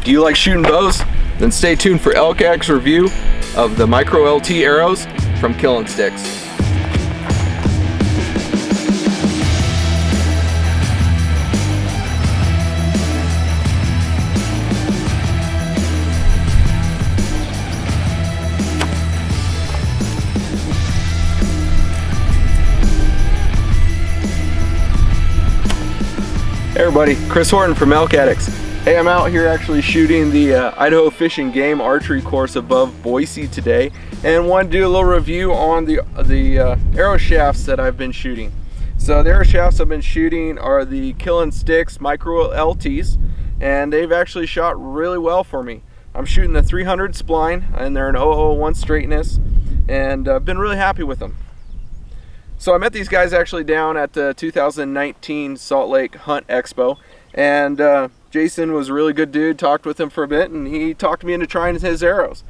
Do you like shooting bows? Then stay tuned for Elk Addicts review of the Micro LT arrows from Killing Sticks. Hey everybody, Chris Horton from Elk Addicts. Hey, I'm out here actually shooting the Idaho Fish and Game archery course above Boise today, and want to do a little review on the arrow shafts that I've been shooting. So the arrow shafts I've been shooting are the Killing Sticks Micro LTs, and they've actually shot really well for me. I'm shooting the 300 spline, and they're an 001 straightness, and I've been really happy with them. So I met these guys actually down at the 2019 Salt Lake Hunt Expo, and Jason was a really good dude. Talked with him for a bit, and he talked me into trying his arrows.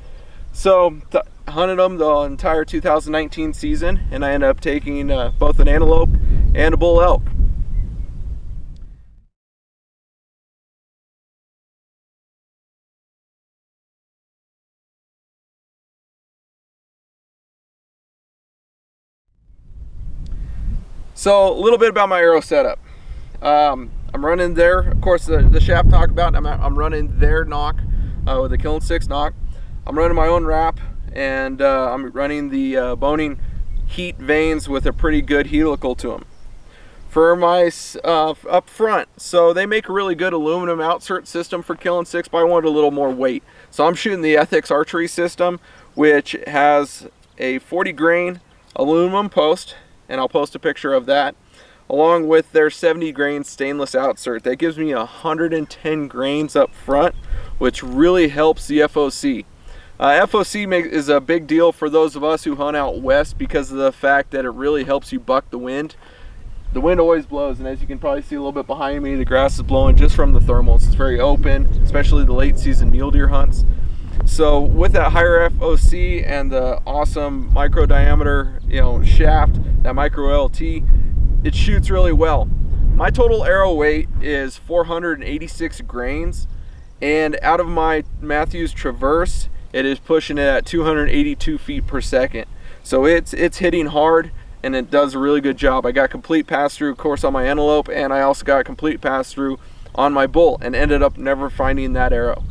So hunted them the entire 2019 season, and I ended up taking both an Antelope and a Bull Elk. So a little bit about my arrow setup. I'm running there, of course, the shaft talked about. I'm running their knock with the Killing Sticks knock. I'm running my own wrap, and I'm running the boning heat vanes with a pretty good helical to them. For my up front, so they make a really good aluminum outsert system for Killing Sticks, but I wanted a little more weight. So I'm shooting the Ethics archery system, which has a 40 grain aluminum post, and I'll post a picture of that, along with their 70 grain stainless outsert. That gives me 110 grains up front, which really helps the FOC. FOC is a big deal for those of us who hunt out west because of the fact that it really helps you buck the wind. The wind always blows, and as you can probably see a little bit behind me, the grass is blowing just from the thermals. It's very open, especially the late season mule deer hunts. So with that higher FOC and the awesome micro diameter, shaft, that Micro LT, it shoots really well. My total arrow weight is 486 grains, and out of my Matthews Traverse, it is pushing it at 282 feet per second. So it's hitting hard, and it does a really good job. I got complete pass-through, of course, on my Antelope, and I also got complete pass-through on my Bull, and ended up never finding that arrow.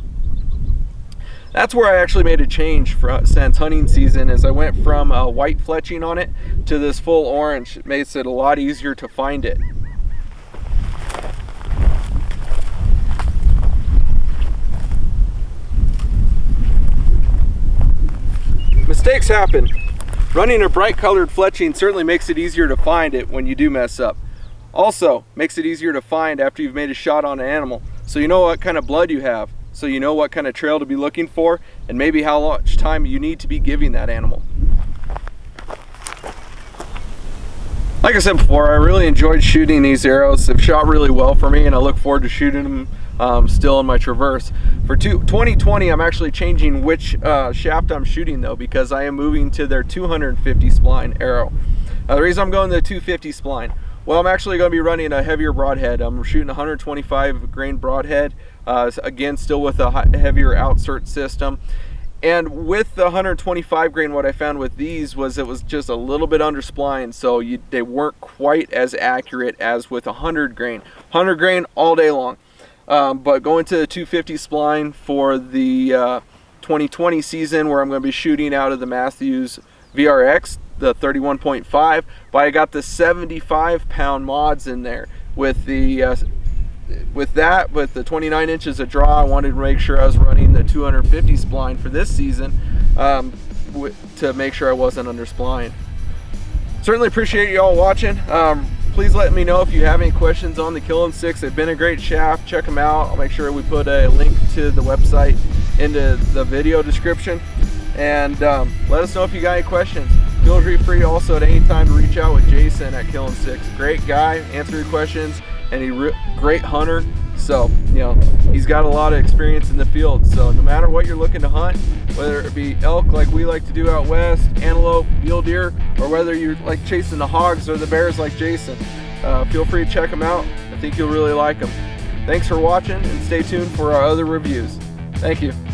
That's where I actually made a change since hunting season, as I went from white fletching on it to this full orange. It makes it a lot easier to find it. Mistakes happen. Running a bright colored fletching certainly makes it easier to find it when you do mess up. Also makes it easier to find after you've made a shot on an animal, so you know what kind of blood you have. So you know what kind of trail to be looking for, and maybe how much time you need to be giving that animal. Like I said before, I really enjoyed shooting these arrows. They've shot really well for me, and I look forward to shooting them still in my Traverse. For 2020, I'm actually changing which shaft I'm shooting though, because I am moving to their 250 spline arrow. The reason I'm going to the 250 spline, well, I'm actually going to be running a heavier broadhead. I'm shooting 125 grain broadhead, again, still with a heavier outsert system. And with the 125 grain, what I found with these was it was just a little bit under spline, so they weren't quite as accurate as with 100 grain. 100 grain all day long. But going to the 250 spline for the 2020 season, where I'm going to be shooting out of the Matthews VRX, the 31.5, but I got the 75 pound mods in there with the with the 29 inches of draw. I wanted to make sure I was running the 250 spline for this season, to make sure I wasn't under spline. Certainly appreciate you all watching. Please let me know if you have any questions on the Killing Sticks. They've been a great shaft. Check them out. I'll make sure we put a link to the website into the video description, and let us know if you got any questions. Feel free also at any time to reach out with Jason at Killing Sticks. Great guy, answer your questions, and he's great hunter. So, he's got a lot of experience in the field. So no matter what you're looking to hunt, whether it be elk like we like to do out west, antelope, mule deer, or whether you're like chasing the hogs or the bears like Jason, feel free to check him out. I think you'll really like him. Thanks for watching, and stay tuned for our other reviews. Thank you.